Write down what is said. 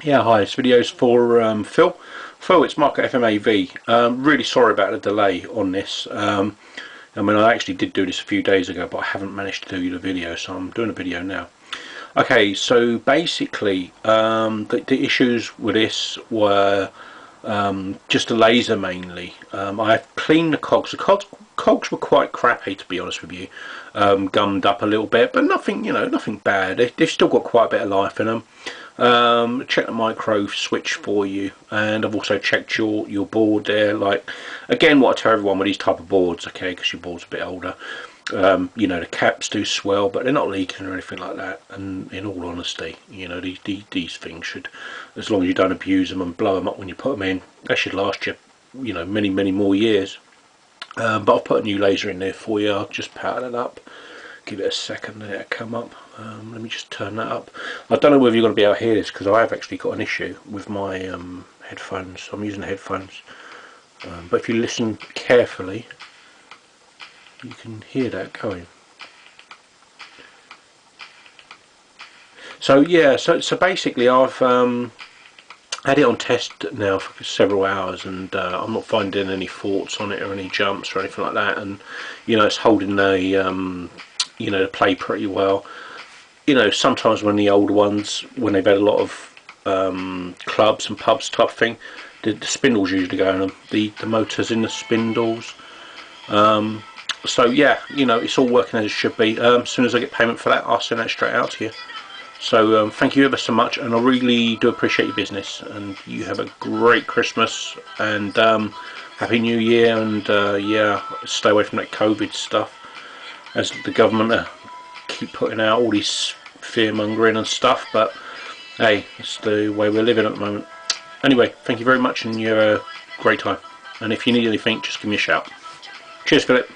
Yeah, hi, this video's for Phil. Phil, it's Mark at FMAV. Really sorry about the delay on this. I mean, I actually did do this a few days ago, but I haven't managed to do the video, so I'm doing a video now. Okay, so basically, the issues with this were just a laser mainly. I've cleaned the cogs. The cogs were quite crappy, to be honest with you. Gummed up a little bit, but nothing, nothing bad. They've still got quite a bit of life in them. Check the micro switch for you, and I've also checked your board there. Like, again, what I tell everyone with these type of boards, okay, because your board's a bit older, the caps do swell, but they're not leaking or anything like that. And in all honesty, these things should, as long as you don't abuse them and blow them up when you put them in, they should last you, many more years. But I've put a new laser in there for you. I'll just powder it up. Give it a second and it'll come up. Let me just turn that up. I don't know whether you're going to be able to hear this because I have actually got an issue with my headphones. I'm using the headphones. But if you listen carefully, you can hear that going. So yeah, so basically I've had it on test now for several hours, and I'm not finding any faults on it or any jumps or anything like that. And it's holding the play pretty well. Sometimes when the older ones, when they've had a lot of clubs and pubs type thing, the spindles usually go in them. The motors in the spindles. So yeah, it's all working as it should be. As soon as I get payment for that, I'll send that straight out to you. So thank you ever so much, and I really do appreciate your business. And you have a great Christmas and Happy New Year. And yeah, stay away from that COVID stuff, as the government keep putting out all these fear mongering and stuff. But hey, it's the way we're living at the moment. Anyway, thank you very much, and you have a great time. And if you need anything, just give me a shout. Cheers, Philip.